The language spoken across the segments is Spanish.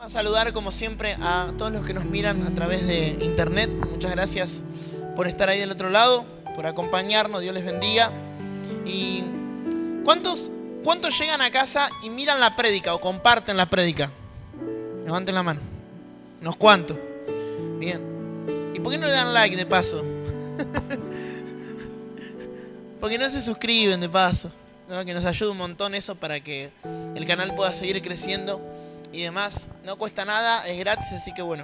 A saludar como siempre a todos los que nos miran a través de internet. Muchas gracias por estar ahí del otro lado, por acompañarnos. Dios les bendiga. ¿Y cuántos llegan a casa y miran la prédica o comparten la prédica? Levanten la mano. ¿Unos cuantos? Bien. ¿Y por qué no le dan like de paso? Porque no se suscriben de paso, ¿no? Que nos ayuda un montón eso para que el canal pueda seguir creciendo y demás. No cuesta nada, es gratis, así que bueno,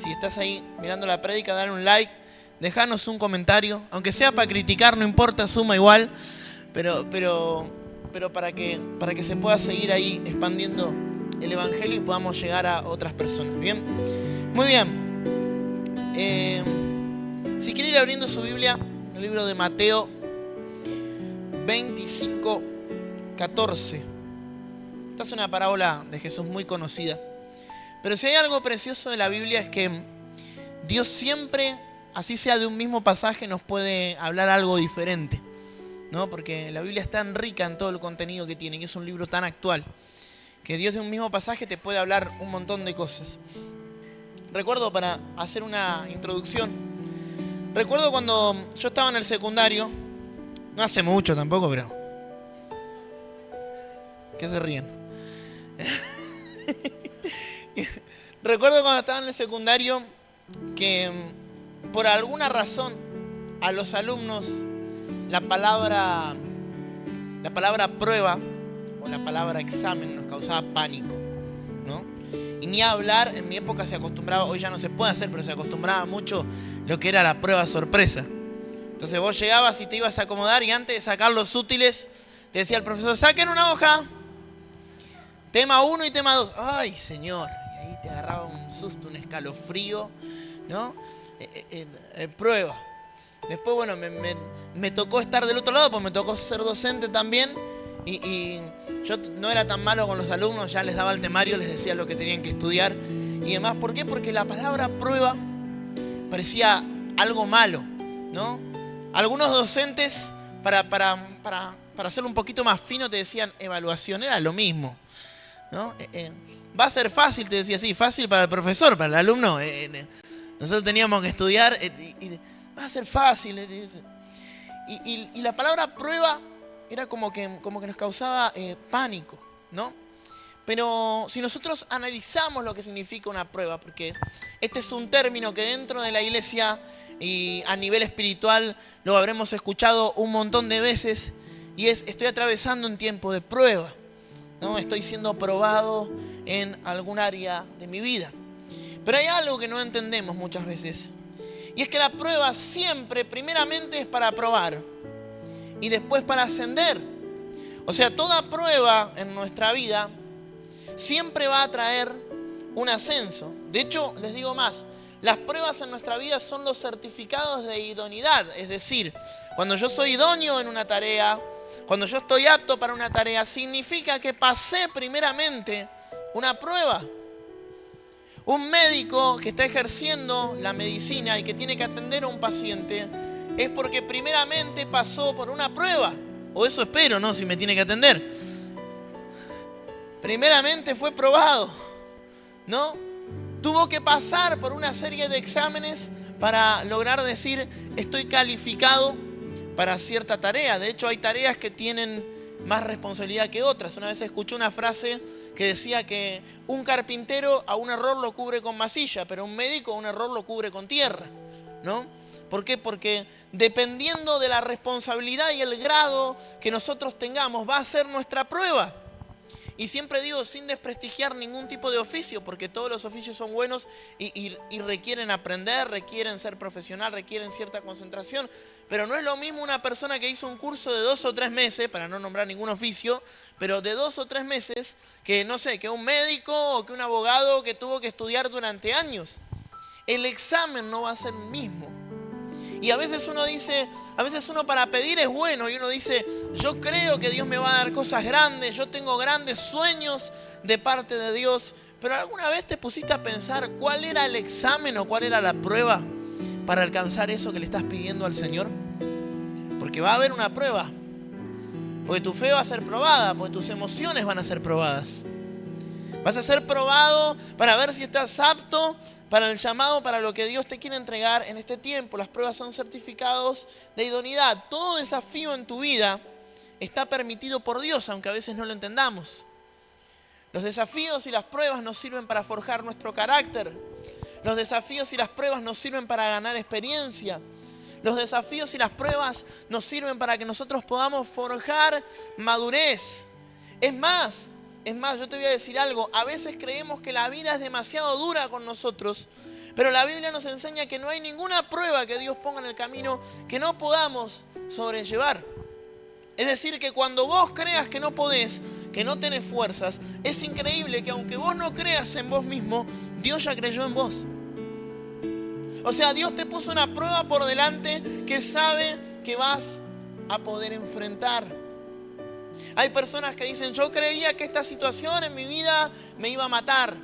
si estás ahí mirando la prédica, dale un like, dejanos un comentario, aunque sea para criticar, no importa, suma igual, pero para que se pueda seguir ahí expandiendo el evangelio y podamos llegar a otras personas. Bien, muy bien. Si quiere ir abriendo su Biblia, el libro de Mateo 25:14. Esta es una parábola de Jesús muy conocida. Pero si hay algo precioso de la Biblia es que Dios siempre, así sea de un mismo pasaje, nos puede hablar algo diferente, ¿no? Porque la Biblia es tan rica en todo el contenido que tiene y es un libro tan actual que Dios de un mismo pasaje te puede hablar un montón de cosas. Recuerdo, para hacer una introducción, recuerdo cuando yo estaba en el secundario, no hace mucho tampoco, pero... ¿Qué se ríen? Recuerdo cuando estaba en el secundario que por alguna razón a los alumnos la palabra prueba o la palabra examen nos causaba pánico, ¿no? Y ni hablar, en mi época se acostumbraba, hoy ya no se puede hacer, pero se acostumbraba mucho lo que era la prueba sorpresa. Entonces vos llegabas y te ibas a acomodar y antes de sacar los útiles te decía el profesor: saquen una hoja, tema 1 y tema 2. Ay, señor, y ahí te agarraba un susto, un escalofrío, ¿no? Prueba. Después, bueno, me tocó estar del otro lado, pues me tocó ser docente también. Y yo no era tan malo con los alumnos, ya les daba el temario, les decía lo que tenían que estudiar y demás. ¿Por qué? Porque la palabra prueba parecía algo malo, ¿no? Algunos docentes, para hacerlo un poquito más fino, te decían evaluación, era lo mismo, ¿no? Va a ser fácil, te decía. Sí, fácil para el profesor, para el alumno. Nosotros teníamos que estudiar y va a ser fácil. Y la palabra prueba era como que nos causaba pánico, ¿no? Pero si nosotros analizamos lo que significa una prueba, porque este es un término que dentro de la iglesia y a nivel espiritual lo habremos escuchado un montón de veces, y es: estoy atravesando un tiempo de prueba, ¿no? Estoy siendo probado en algún área de mi vida. Pero hay algo que no entendemos muchas veces, y es que la prueba siempre, primeramente, es para probar y después para ascender. O sea, toda prueba en nuestra vida siempre va a traer un ascenso. De hecho, les digo más, las pruebas en nuestra vida son los certificados de idoneidad. Es decir, cuando yo soy idóneo en una tarea, cuando yo estoy apto para una tarea, significa que pasé primeramente una prueba. Un médico que está ejerciendo la medicina y que tiene que atender a un paciente es porque primeramente pasó por una prueba. O eso espero, ¿no? Si me tiene que atender. Primeramente fue probado, ¿no? Tuvo que pasar por una serie de exámenes para lograr decir: estoy calificado para cierta tarea. De hecho, hay tareas que tienen más responsabilidad que otras. Una vez escuché una frase que decía que un carpintero a un error lo cubre con masilla, pero un médico a un error lo cubre con tierra, ¿no? ¿Por qué? Porque dependiendo de la responsabilidad y el grado que nosotros tengamos, va a ser nuestra prueba. Y siempre digo, sin desprestigiar ningún tipo de oficio, porque todos los oficios son buenos y requieren aprender, requieren ser profesional, requieren cierta concentración. Pero no es lo mismo una persona que hizo un curso de 2 o 3 meses, para no nombrar ningún oficio, pero de 2 o 3 meses, que no sé, que un médico o que un abogado que tuvo que estudiar durante años. El examen no va a ser el mismo. Y a veces uno dice, a veces uno para pedir es bueno y uno dice: yo creo que Dios me va a dar cosas grandes, yo tengo grandes sueños de parte de Dios. Pero ¿alguna vez te pusiste a pensar cuál era el examen o cuál era la prueba para alcanzar eso que le estás pidiendo al Señor? Porque va a haber una prueba, porque tu fe va a ser probada, porque tus emociones van a ser probadas. Vas a ser probado para ver si estás apto para el llamado, para lo que Dios te quiere entregar en este tiempo. Las pruebas son certificados de idoneidad. Todo desafío en tu vida está permitido por Dios, aunque a veces no lo entendamos. Los desafíos y las pruebas nos sirven para forjar nuestro carácter. Los desafíos y las pruebas nos sirven para ganar experiencia. Los desafíos y las pruebas nos sirven para que nosotros podamos forjar madurez. Es más, yo te voy a decir algo. A veces creemos que la vida es demasiado dura con nosotros, pero la Biblia nos enseña que no hay ninguna prueba que Dios ponga en el camino que no podamos sobrellevar. Es decir, que cuando vos creas que no podés, que no tenés fuerzas, es increíble que aunque vos no creas en vos mismo, Dios ya creyó en vos. O sea, Dios te puso una prueba por delante que sabe que vas a poder enfrentar. Hay personas que dicen, yo creía que esta situación en mi vida me iba a matar,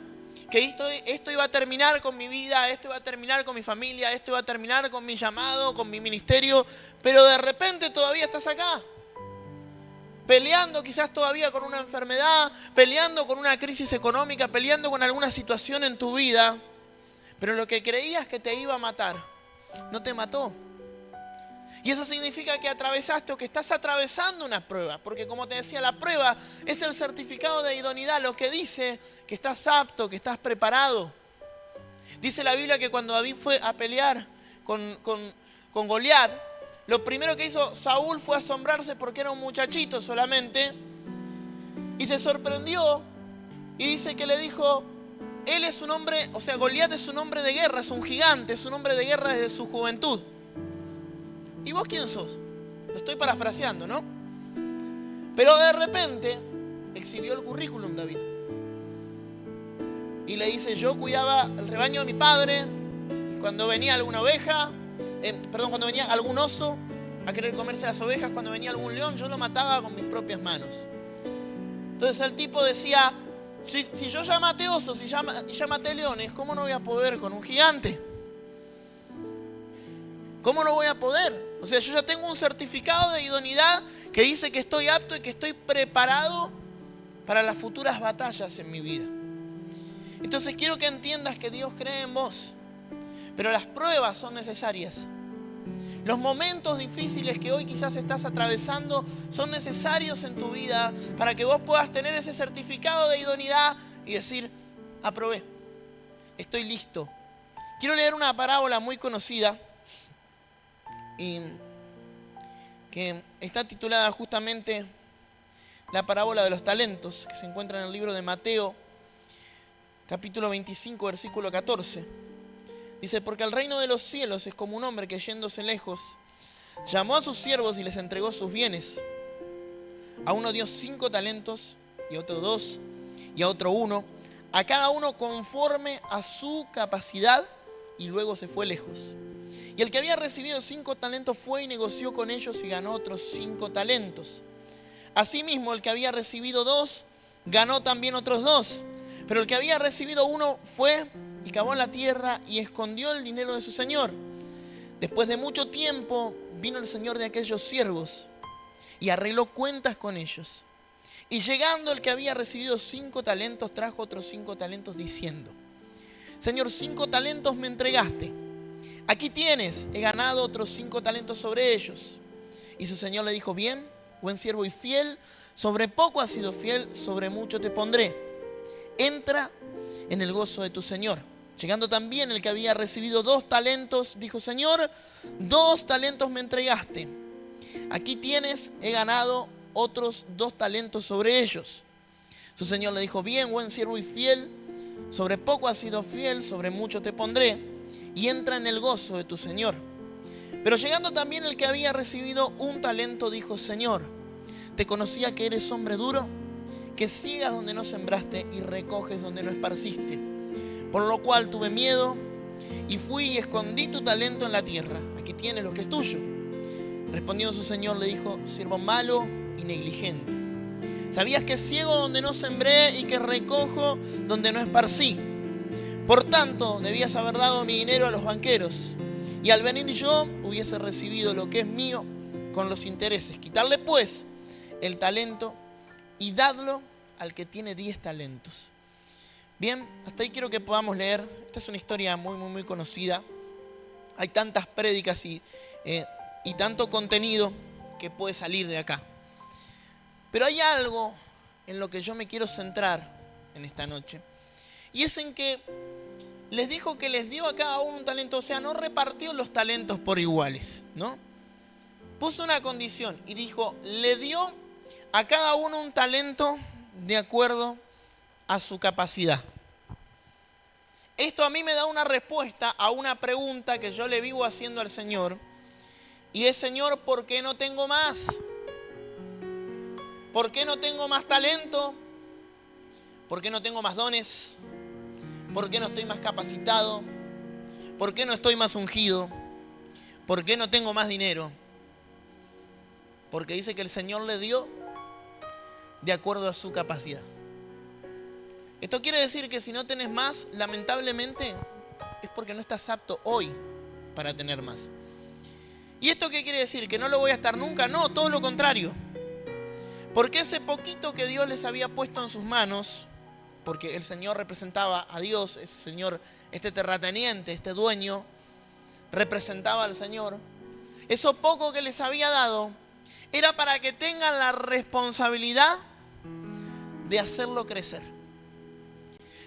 que esto iba a terminar con mi vida, esto iba a terminar con mi familia, esto iba a terminar con mi llamado, con mi ministerio, pero de repente todavía estás acá. Peleando quizás todavía con una enfermedad, peleando con una crisis económica, peleando con alguna situación en tu vida. Pero lo que creías que te iba a matar, no te mató. Y eso significa que atravesaste o que estás atravesando una prueba. Porque como te decía, la prueba es el certificado de idoneidad, lo que dice que estás apto, que estás preparado. Dice la Biblia que cuando David fue a pelear con Goliat, lo primero que hizo Saúl fue asombrarse porque era un muchachito solamente. Y se sorprendió y dice que le dijo, él es un hombre, o sea, Goliat es un hombre de guerra, es un gigante, es un hombre de guerra desde su juventud. ¿Y vos quién sos? Lo estoy parafraseando, ¿no? Pero de repente exhibió el currículum David. Y le dice, yo cuidaba el rebaño de mi padre, y cuando venía alguna oveja, cuando venía algún oso a querer comerse las ovejas, cuando venía algún león, yo lo mataba con mis propias manos. Entonces el tipo decía, si yo ya maté osos y ya maté leones, ¿cómo no voy a poder con un gigante? ¿Cómo no voy a poder? O sea, yo ya tengo un certificado de idoneidad que dice que estoy apto y que estoy preparado para las futuras batallas en mi vida. Entonces quiero que entiendas que Dios cree en vos, pero las pruebas son necesarias. Los momentos difíciles que hoy quizás estás atravesando son necesarios en tu vida para que vos puedas tener ese certificado de idoneidad y decir, aprobé, estoy listo. Quiero leer una parábola muy conocida y que está titulada justamente la parábola de los talentos, que se encuentra en el libro de Mateo, capítulo 25, versículo 14. Dice, porque el reino de los cielos es como un hombre que yéndose lejos, llamó a sus siervos y les entregó sus bienes. A uno dio 5 talentos, y a otro 2, y a otro 1, a cada uno conforme a su capacidad, y luego se fue lejos. Y el que había recibido 5 talentos fue y negoció con ellos y ganó otros 5 talentos. Asimismo, el que había recibido 2, ganó también otros 2. Pero el que había recibido 1 fue y cavó en la tierra y escondió el dinero de su señor. Después de mucho tiempo vino el señor de aquellos siervos y arregló cuentas con ellos. Y llegando el que había recibido 5 talentos, trajo otros 5 talentos diciendo, Señor, 5 talentos me entregaste. Aquí tienes, he ganado otros 5 talentos sobre ellos. Y su señor le dijo, bien, buen siervo y fiel, sobre poco has sido fiel, sobre mucho te pondré. Entra en el gozo de tu señor. Llegando también el que había recibido 2 talentos, dijo, Señor, 2 talentos me entregaste. Aquí tienes, he ganado otros 2 talentos sobre ellos. Su señor le dijo, bien, buen siervo y fiel, sobre poco has sido fiel, sobre mucho te pondré, y entra en el gozo de tu señor. Pero llegando también el que había recibido 1 talento, dijo, Señor, te conocía que eres hombre duro, que ciegas donde no sembraste y recoges donde no esparciste. Por lo cual tuve miedo y fui y escondí tu talento en la tierra. Aquí tienes lo que es tuyo. Respondiendo su señor le dijo, siervo malo y negligente. ¿Sabías que ciego donde no sembré y que recojo donde no esparcí? Por tanto, debías haber dado mi dinero a los banqueros, y al venir yo hubiese recibido lo que es mío con los intereses. Quitarle pues el talento y dadlo al que tiene 10 talentos. Bien, hasta ahí quiero que podamos leer. Esta es una historia muy conocida. Hay tantas prédicas y tanto contenido que puede salir de acá. Pero hay algo en lo que yo me quiero centrar en esta noche. Y es en que les dijo que les dio a cada uno un talento. O sea, no repartió los talentos por iguales, ¿no? Puso una condición y dijo, le dio a cada uno un talento de acuerdo a su capacidad. Esto a mí me da una respuesta a una pregunta que yo le vivo haciendo al Señor. Y es, Señor, ¿por qué no tengo más? ¿Por qué no tengo más talento? ¿Por qué no tengo más dones? ¿Por qué no estoy más capacitado? ¿Por qué no estoy más ungido? ¿Por qué no tengo más dinero? Porque dice que el Señor le dio de acuerdo a su capacidad. Esto quiere decir que si no tenés más, lamentablemente, es porque no estás apto hoy para tener más. ¿Y esto qué quiere decir? ¿Que no lo voy a estar nunca? No, todo lo contrario. Porque ese poquito que Dios les había puesto en sus manos, porque el Señor representaba a Dios, ese Señor, este terrateniente, este dueño, representaba al Señor. Eso poco que les había dado era para que tengan la responsabilidad de hacerlo crecer.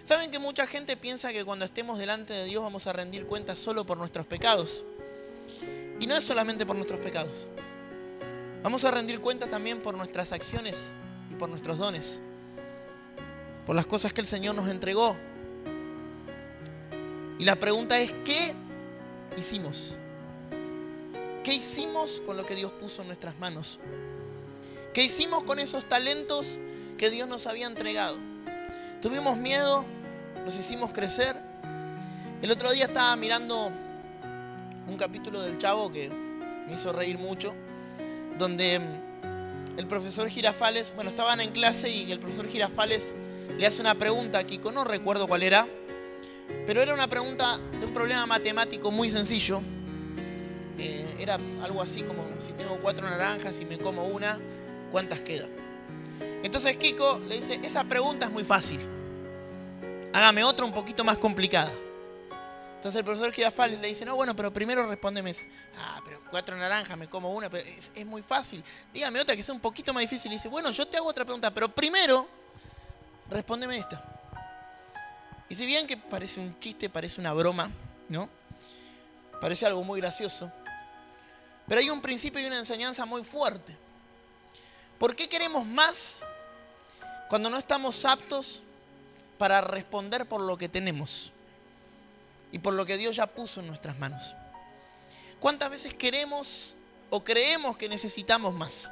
¿Saben que mucha gente piensa que cuando estemos delante de Dios vamos a rendir cuentas solo por nuestros pecados? Y no es solamente por nuestros pecados. Vamos a rendir cuentas también por nuestras acciones y por nuestros dones. Por las cosas que el Señor nos entregó. Y la pregunta es, ¿qué hicimos? ¿Qué hicimos con lo que Dios puso en nuestras manos? ¿Qué hicimos con esos talentos que Dios nos había entregado? ¿Tuvimos miedo? ¿Los hicimos crecer? El otro día estaba mirando un capítulo del Chavo que me hizo reír mucho, donde el profesor Girafales, estaban en clase y el profesor Girafales le hace una pregunta a Kiko, no recuerdo cuál era, pero era una pregunta de un problema matemático muy sencillo. Era algo así como, si tengo 4 naranjas y me como una, ¿cuántas quedan? Entonces Kiko le dice, esa pregunta es muy fácil, hágame otra un poquito más complicada. Entonces el profesor Girafales le dice, no, pero primero respóndeme esa. Pero 4 naranjas, me como una, pero es muy fácil. Dígame otra que sea un poquito más difícil. Y dice, yo te hago otra pregunta, pero primero respóndeme esta. Y si bien que parece un chiste, parece una broma, ¿no? Parece algo muy gracioso. Pero hay un principio y una enseñanza muy fuerte. ¿Por qué queremos más cuando no estamos aptos para responder por lo que tenemos y por lo que Dios ya puso en nuestras manos? ¿Cuántas veces queremos o creemos que necesitamos más?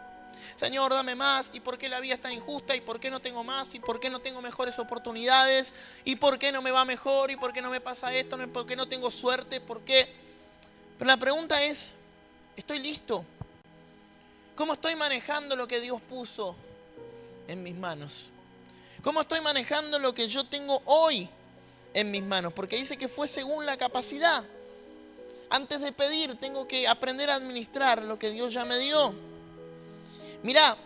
Señor, dame más. ¿Y por qué la vida es tan injusta? ¿Y por qué no tengo más? ¿Y por qué no tengo mejores oportunidades? ¿Y por qué no me va mejor? ¿Y por qué no me pasa esto? ¿Por qué no tengo suerte? ¿Por qué? Pero la pregunta es, ¿estoy listo? ¿Cómo estoy manejando lo que Dios puso en mis manos? ¿Cómo estoy manejando lo que yo tengo hoy en mis manos? Porque dice que fue según la capacidad. Antes de pedir, tengo que aprender a administrar lo que Dios ya me dio. Mirá,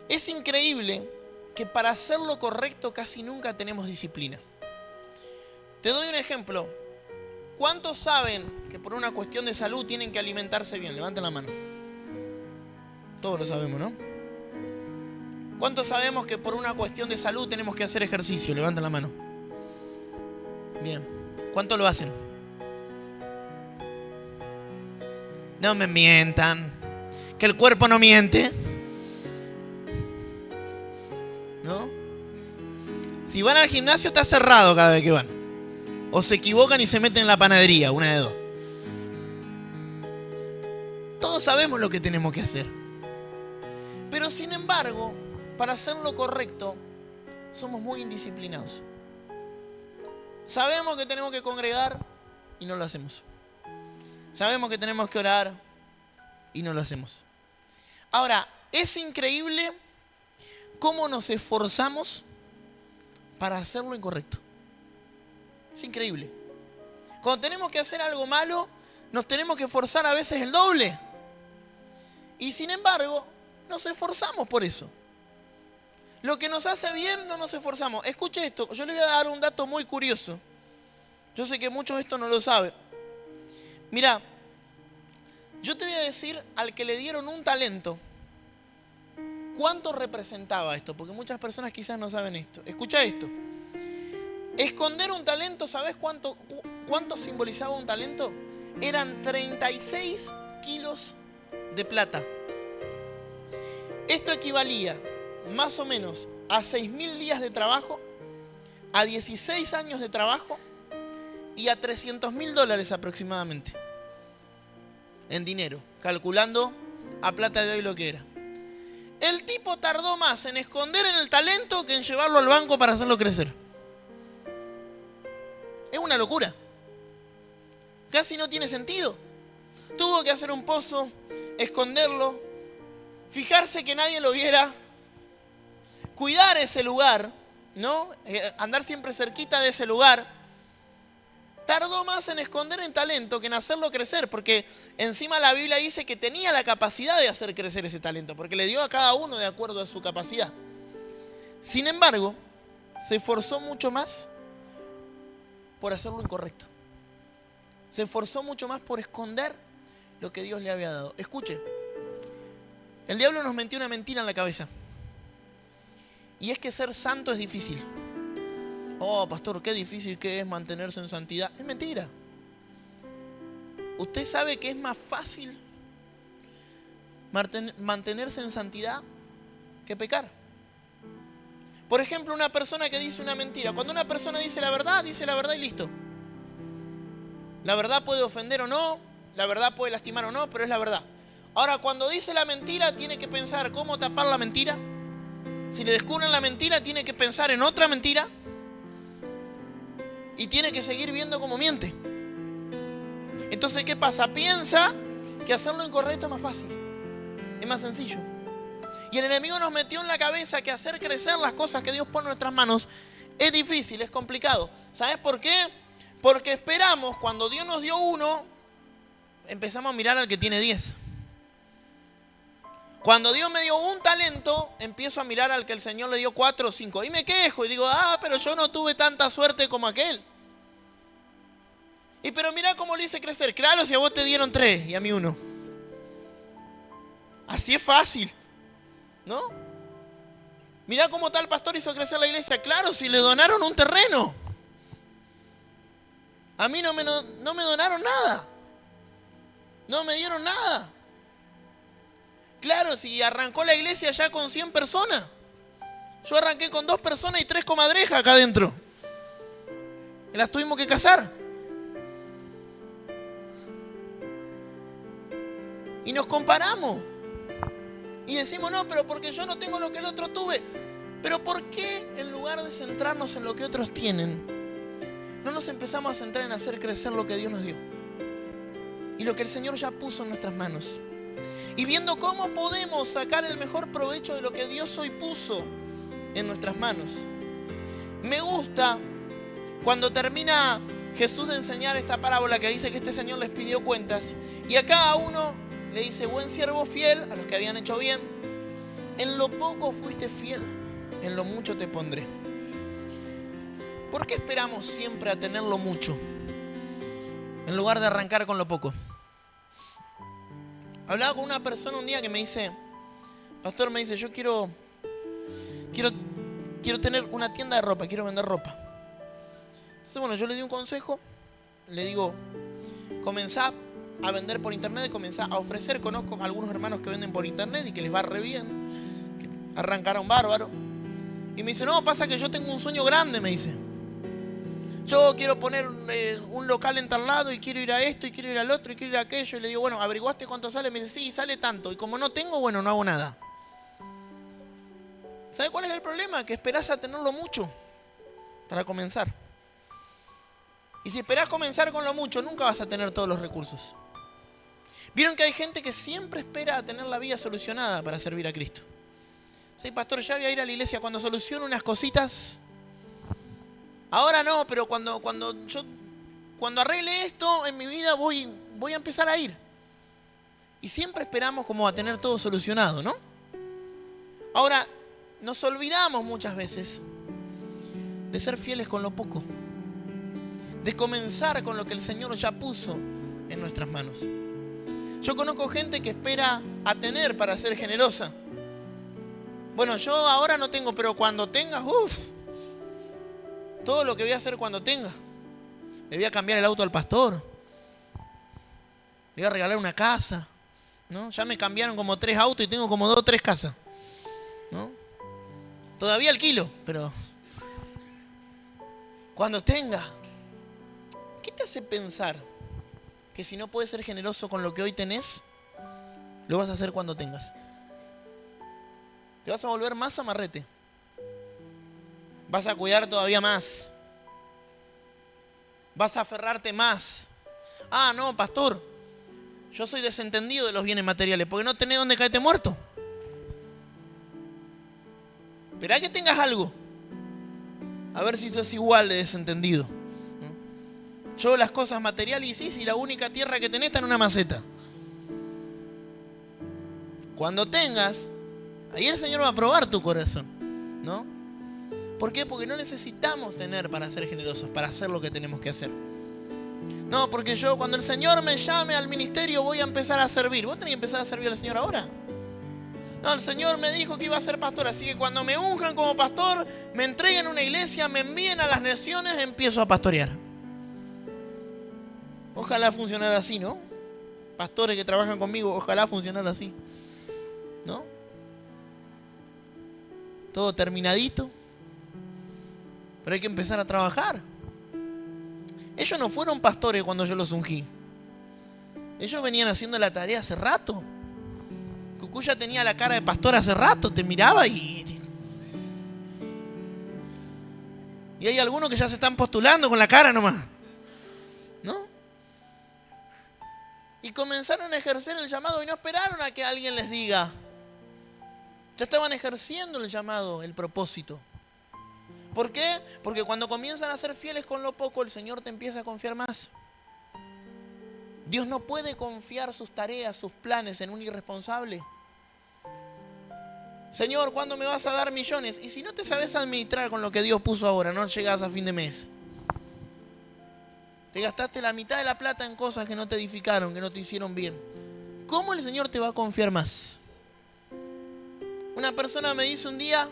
es increíble que para hacer lo correcto casi nunca tenemos disciplina. Te doy un ejemplo. ¿Cuántos saben que por una cuestión de salud tienen que alimentarse bien? Levanten la mano. Todos lo sabemos, ¿no? ¿Cuántos sabemos que por una cuestión de salud tenemos que hacer ejercicio? Levanten la mano. Bien. ¿Cuántos lo hacen? No me mientan. Que el cuerpo no miente. ¿No? Si van al gimnasio está cerrado cada vez que van. O se equivocan y se meten en la panadería, una de dos. Todos sabemos lo que tenemos que hacer. Pero sin embargo, para hacer lo correcto, somos muy indisciplinados. Sabemos que tenemos que congregar y no lo hacemos. Sabemos que tenemos que orar y no lo hacemos. Ahora, es increíble cómo nos esforzamos para hacer lo incorrecto. Es increíble. Cuando tenemos que hacer algo malo, nos tenemos que esforzar a veces el doble. Y sin embargo, nos esforzamos por eso. Lo que nos hace bien no nos esforzamos. Escuche esto, yo le voy a dar un dato muy curioso. Yo sé que muchos esto no lo saben. Mira, yo te voy a decir al que le dieron un talento, ¿cuánto representaba esto? Porque muchas personas quizás no saben esto. Escucha esto. Esconder un talento, ¿sabes cuánto simbolizaba un talento? Eran 36 kilos de plata. Esto equivalía más o menos a 6.000 días de trabajo, a 16 años de trabajo y a $300.000 aproximadamente. En dinero, calculando a plata de hoy lo que era. El tipo tardó más en esconder en el talento que en llevarlo al banco para hacerlo crecer. Es una locura. Casi no tiene sentido. Tuvo que hacer un pozo, esconderlo, fijarse que nadie lo viera, cuidar ese lugar, ¿no? Andar siempre cerquita de ese lugar. Tardó más en esconder el talento que en hacerlo crecer, porque encima la Biblia dice que tenía la capacidad de hacer crecer ese talento, porque le dio a cada uno de acuerdo a su capacidad. Sin embargo, se esforzó mucho más por hacer lo incorrecto. Se esforzó mucho más por esconder lo que Dios le había dado. Escuche, el diablo nos metió una mentira en la cabeza. Y es que ser santo es difícil. Oh, pastor, qué difícil que es mantenerse en santidad. Es mentira. ¿Usted sabe que es más fácil mantenerse en santidad que pecar? Por ejemplo, una persona que dice una mentira. Cuando una persona dice la verdad y listo. La verdad puede ofender o no, la verdad puede lastimar o no, pero es la verdad. Ahora, cuando dice la mentira, tiene que pensar cómo tapar la mentira. Si le descubren la mentira, tiene que pensar en otra mentira. Y tiene que seguir viendo cómo miente. Entonces, ¿qué pasa? Piensa que hacer lo incorrecto es más fácil. Es más sencillo. Y el enemigo nos metió en la cabeza que hacer crecer las cosas que Dios pone en nuestras manos es difícil, es complicado. ¿Sabes por qué? Porque esperamos, cuando Dios nos dio uno, empezamos a mirar al que tiene 10. Cuando Dios me dio un talento, empiezo a mirar al que el Señor le dio 4 o 5. Y me quejo y digo, pero yo no tuve tanta suerte como aquel. Y pero mira cómo lo hice crecer. Claro, si a vos te dieron 3 y a mí 1. Así es fácil, ¿no? Mirá cómo tal pastor hizo crecer la iglesia. Claro, si le donaron un terreno. A mí no me donaron nada. No me dieron nada. Claro, si arrancó la iglesia ya con 100 personas. Yo arranqué con 2 personas y 3 comadrejas acá adentro. Y las tuvimos que casar. Y nos comparamos. Y decimos, no, pero porque yo no tengo lo que el otro tuve. Pero ¿por qué en lugar de centrarnos en lo que otros tienen, no nos empezamos a centrar en hacer crecer lo que Dios nos dio? Y lo que el Señor ya puso en nuestras manos. Y viendo cómo podemos sacar el mejor provecho de lo que Dios hoy puso en nuestras manos. Me gusta cuando termina Jesús de enseñar esta parábola que dice que este Señor les pidió cuentas. Y a cada uno le dice, buen siervo fiel, a los que habían hecho bien. En lo poco fuiste fiel, en lo mucho te pondré. ¿Por qué esperamos siempre a tenerlo mucho, en lugar de arrancar con lo poco? Hablaba con una persona un día que me dice, pastor, me dice, yo quiero tener una tienda de ropa, quiero vender ropa. Entonces, bueno, yo le di un consejo, le digo, comenzá a vender por internet, comenzá a ofrecer. Conozco a algunos hermanos que venden por internet y que les va re bien, que arrancaron bárbaro. Y me dice, no, pasa que yo tengo un sueño grande, me dice. Yo quiero poner un local en tal lado y quiero ir a esto y quiero ir al otro y quiero ir a aquello. Y le digo, bueno, ¿averiguaste cuánto sale? Me dice, sí, sale tanto. Y como no tengo, bueno, no hago nada. ¿Sabe cuál es el problema? Que esperás a tenerlo mucho para comenzar. Y si esperás comenzar con lo mucho, nunca vas a tener todos los recursos. ¿Vieron que hay gente que siempre espera a tener la vida solucionada para servir a Cristo? Sí, pastor, ya voy a ir a la iglesia cuando solucione unas cositas. Ahora no, pero cuando arregle esto en mi vida voy a empezar a ir. Y siempre esperamos como a tener todo solucionado, ¿no? Ahora, nos olvidamos muchas veces de ser fieles con lo poco, de comenzar con lo que el Señor ya puso en nuestras manos. Yo conozco gente que espera a tener para ser generosa. Bueno, yo ahora no tengo, pero cuando tenga, todo lo que voy a hacer cuando tenga. Le voy a cambiar el auto al pastor. Le voy a regalar una casa, ¿no? Ya me cambiaron como 3 autos y tengo como 2 o 3 casas, ¿no? Todavía alquilo, pero cuando tenga. ¿Qué te hace pensar que si no puedes ser generoso con lo que hoy tenés, lo vas a hacer cuando tengas? Te vas a volver más amarrete. Vas a cuidar todavía más. Vas a aferrarte más. Ah, no, pastor, yo soy desentendido de los bienes materiales, porque no tenés dónde caerte muerto. Esperá que tengas algo. A ver si sos igual de desentendido. Yo las cosas materiales, y sí, si la única tierra que tenés está en una maceta. Cuando tengas, ahí el Señor va a probar tu corazón, ¿no? ¿Por qué? Porque no necesitamos tener para ser generosos, para hacer lo que tenemos que hacer. No, porque yo cuando el Señor me llame al ministerio voy a empezar a servir. ¿Vos tenés que empezar a servir al Señor ahora? No, el Señor me dijo que iba a ser pastor, así que cuando me unjan como pastor, me entreguen una iglesia, me envíen a las naciones, empiezo a pastorear. Ojalá funcionara así, ¿no? Pastores que trabajan conmigo, ojalá funcionara así, ¿no? Todo terminadito. Pero hay que empezar a trabajar. Ellos no fueron pastores cuando yo los ungí. Ellos venían haciendo la tarea hace rato. Cucuya tenía la cara de pastor hace rato, te miraba y hay algunos que ya se están postulando con la cara nomás, ¿no? Y comenzaron a ejercer el llamado y no esperaron a que alguien les diga. Ya estaban ejerciendo el llamado, el propósito. ¿Por qué? Porque cuando comienzan a ser fieles con lo poco, el Señor te empieza a confiar más. Dios no puede confiar sus tareas, sus planes en un irresponsable. Señor, ¿cuándo me vas a dar millones? Y si no te sabes administrar con lo que Dios puso ahora, no llegas a fin de mes. Te gastaste la mitad de la plata en cosas que no te edificaron, que no te hicieron bien. ¿Cómo el Señor te va a confiar más? Una persona me dice un día,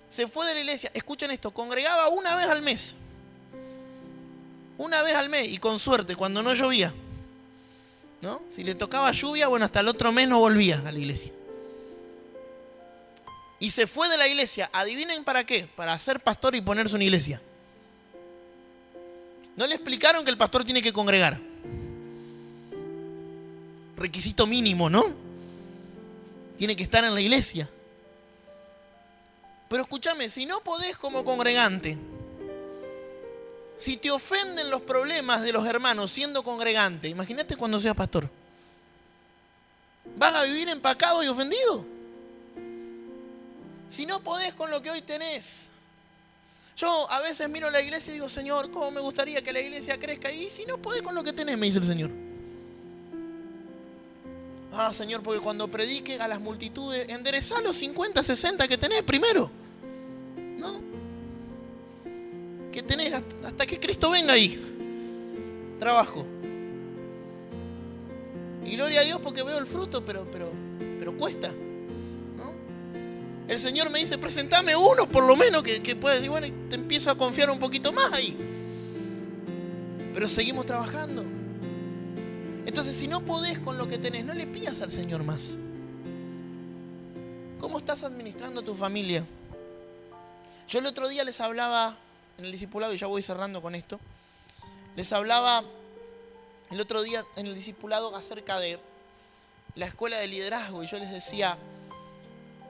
se fue de la iglesia, escuchen esto, congregaba una vez al mes. Una vez al mes, y con suerte, cuando no llovía, ¿no? Si le tocaba lluvia, bueno, hasta el otro mes no volvía a la iglesia. Y se fue de la iglesia, adivinen para qué, para ser pastor y ponerse una iglesia. No le explicaron que el pastor tiene que congregar. Requisito mínimo, ¿no? Tiene que estar en la iglesia. Pero escúchame, si no podés como congregante, si te ofenden los problemas de los hermanos siendo congregante, imagínate cuando seas pastor. ¿Vas a vivir empacado y ofendido? Si no podés con lo que hoy tenés. Yo a veces miro la iglesia y digo, Señor, ¿cómo me gustaría que la iglesia crezca? Y si no podés con lo que tenés, me dice el Señor. Ah, Señor, porque cuando predique a las multitudes, enderezá los 50, 60 que tenés primero. ¿No? Que tenés hasta que Cristo venga ahí. Trabajo. Y gloria a Dios porque veo el fruto, pero cuesta. ¿No? El Señor me dice, presentame uno por lo menos que pueda decir, bueno, y te empiezo a confiar un poquito más ahí. Pero seguimos trabajando. Entonces, si no podés con lo que tenés, no le pidas al Señor más. ¿Cómo estás administrando tu familia? Yo el otro día les hablaba en el discipulado, y ya voy cerrando con esto. Les hablaba el otro día en el discipulado acerca de la escuela de liderazgo, y yo les decía,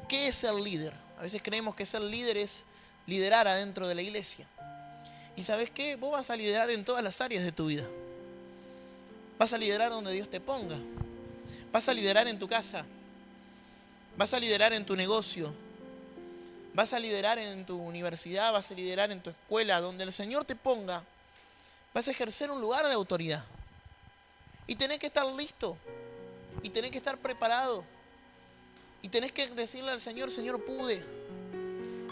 ¿qué es ser líder? A veces creemos que ser líder es liderar adentro de la iglesia. ¿Y sabes qué? Vos vas a liderar en todas las áreas de tu vida. Vas a liderar donde Dios te ponga. Vas a liderar en tu casa. Vas a liderar en tu negocio. Vas a liderar en tu universidad. Vas a liderar en tu escuela. Donde el Señor te ponga, vas a ejercer un lugar de autoridad. Y tenés que estar listo. Y tenés que estar preparado. Y tenés que decirle al Señor, Señor, pude.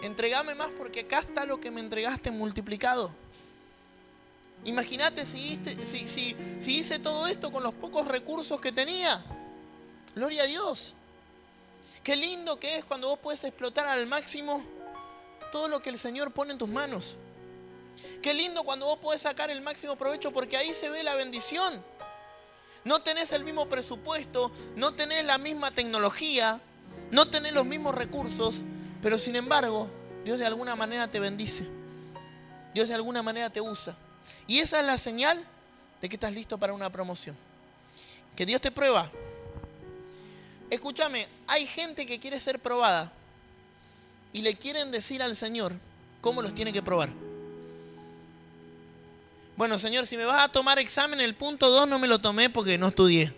Entregame más porque acá está lo que me entregaste multiplicado. Imagínate si hice todo esto con los pocos recursos que tenía. Gloria a Dios. Qué lindo que es cuando vos puedes explotar al máximo todo lo que el Señor pone en tus manos. Qué lindo cuando vos podés sacar el máximo provecho, porque ahí se ve la bendición. No tenés el mismo presupuesto, no tenés la misma tecnología, no tenés los mismos recursos, pero sin embargo, Dios de alguna manera te bendice. Dios de alguna manera te usa. Y esa es la señal de que estás listo para una promoción. Que Dios te prueba. Escúchame, hay gente que quiere ser probada y le quieren decir al Señor cómo los tiene que probar. Bueno, Señor, si me vas a tomar examen, el punto 2 no me lo tomé porque no estudié.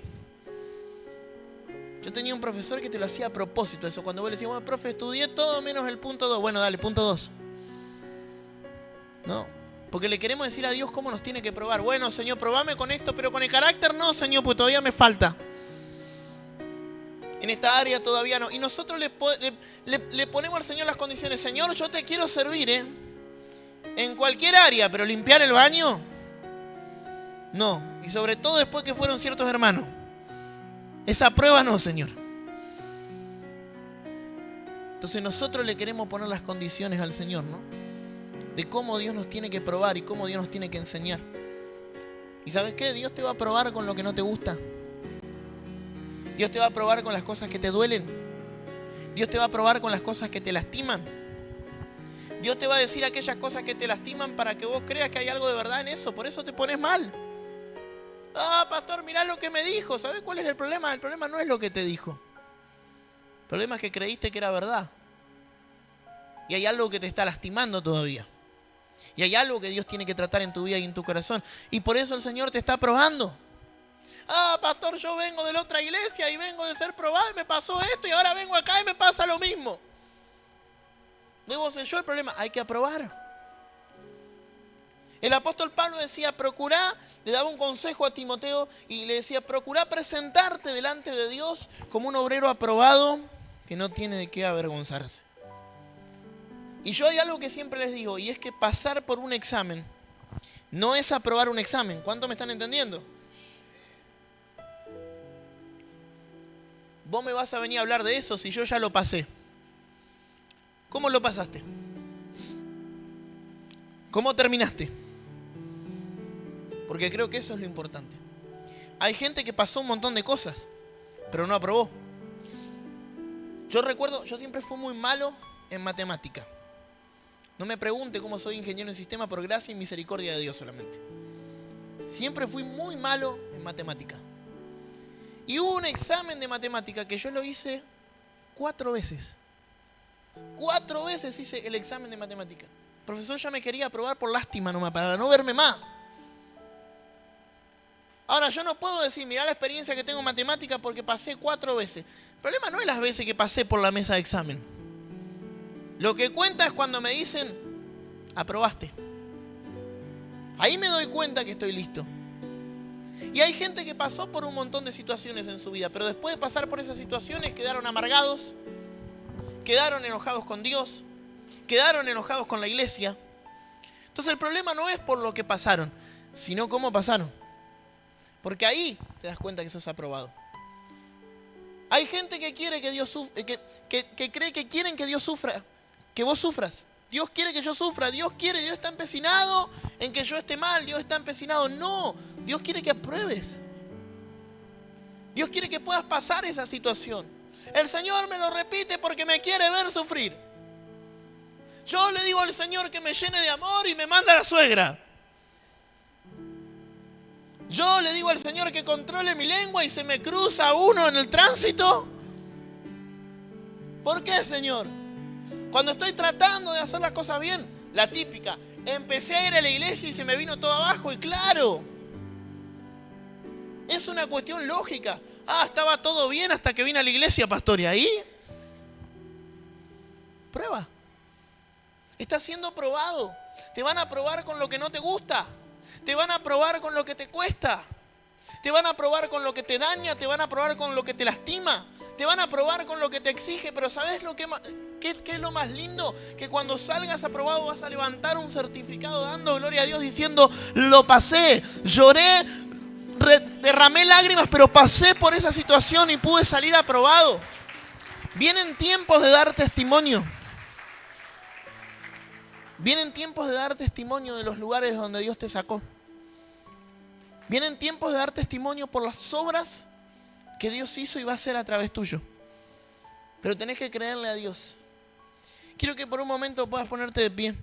Yo tenía un profesor que te lo hacía a propósito eso. Cuando vos le decías, bueno, profe, estudié todo menos el punto 2. Bueno, dale, punto 2. No, porque le queremos decir a Dios cómo nos tiene que probar. Bueno, Señor, probame con esto, pero con el carácter no, Señor, pues todavía me falta. En esta área todavía no. Y nosotros le ponemos al Señor las condiciones. Señor, yo te quiero servir, en cualquier área, pero limpiar el baño, no. Y sobre todo después que fueron ciertos hermanos. Esa prueba no, Señor. Entonces nosotros le queremos poner las condiciones al Señor, ¿no? De cómo Dios nos tiene que probar y cómo Dios nos tiene que enseñar. ¿Y sabes qué? Dios te va a probar con lo que no te gusta. Dios te va a probar con las cosas que te duelen. Dios te va a probar con las cosas que te lastiman. Dios te va a decir aquellas cosas que te lastiman para que vos creas que hay algo de verdad en eso. Por eso te pones mal. Ah, pastor, mirá lo que me dijo. ¿Sabes cuál es el problema? El problema no es lo que te dijo. El problema es que creíste que era verdad. Y hay algo que te está lastimando todavía. Y hay algo que Dios tiene que tratar en tu vida y en tu corazón. Y por eso el Señor te está probando. Ah, pastor, yo vengo de la otra iglesia y vengo de ser probado y me pasó esto y ahora vengo acá y me pasa lo mismo. Debo ser yo el problema. Hay que aprobar. El apóstol Pablo decía, procurá, le daba un consejo a Timoteo y le decía, procurá presentarte delante de Dios como un obrero aprobado que no tiene de qué avergonzarse. Y yo hay algo que siempre les digo, y es que pasar por un examen no es aprobar un examen. ¿Cuánto me están entendiendo? Vos me vas a venir a hablar de eso si yo ya lo pasé. ¿Cómo lo pasaste? ¿Cómo terminaste? Porque creo que eso es lo importante. Hay gente que pasó un montón de cosas, pero no aprobó. Yo recuerdo, yo siempre fui muy malo en matemática. No me pregunte cómo soy ingeniero en sistema, por gracia y misericordia de Dios solamente. Siempre fui muy malo en matemática. Y hubo un examen de matemática que yo lo hice 4 veces. 4 veces hice el examen de matemática. El profesor ya me quería aprobar por lástima nomás, para no verme más. Ahora, yo no puedo decir, mirá la experiencia que tengo en matemática porque pasé 4 veces. El problema no es las veces que pasé por la mesa de examen. Lo que cuenta es cuando me dicen, aprobaste. Ahí me doy cuenta que estoy listo. Y hay gente que pasó por un montón de situaciones en su vida, pero después de pasar por esas situaciones quedaron amargados, quedaron enojados con Dios, quedaron enojados con la iglesia. Entonces el problema no es por lo que pasaron, sino cómo pasaron. Porque ahí te das cuenta que sos aprobado. Hay gente que quiere que Dios que cree que quieren que Dios sufra, que vos sufras. Dios quiere que yo sufra, Dios está empecinado en que yo esté mal, Dios está empecinado. No, Dios quiere que apruebes. Dios quiere que puedas pasar esa situación. El Señor me lo repite porque me quiere ver sufrir. Yo le digo al Señor que me llene de amor y me manda a la suegra. Yo le digo al Señor que controle mi lengua y se me cruza uno en el tránsito. ¿Por qué, Señor? Cuando estoy tratando de hacer las cosas bien, la típica, empecé a ir a la iglesia y se me vino todo abajo. Y claro, es una cuestión lógica. Ah, estaba todo bien hasta que vine a la iglesia, pastor. Y ahí, prueba. Estás siendo probado. Te van a probar con lo que no te gusta. Te van a probar con lo que te cuesta. Te van a probar con lo que te daña. Te van a probar con lo que te lastima. Te van a probar con lo que te exige. Pero ¿sabes lo que más? qué es lo más lindo? Que cuando salgas aprobado vas a levantar un certificado dando gloria a Dios diciendo, lo pasé, lloré, derramé lágrimas, pero pasé por esa situación y pude salir aprobado. Vienen tiempos de dar testimonio. Vienen tiempos de dar testimonio de los lugares donde Dios te sacó. Vienen tiempos de dar testimonio por las obras que Dios hizo y va a hacer a través tuyo. Pero tenés que creerle a Dios. Quiero que por un momento puedas ponerte de pie.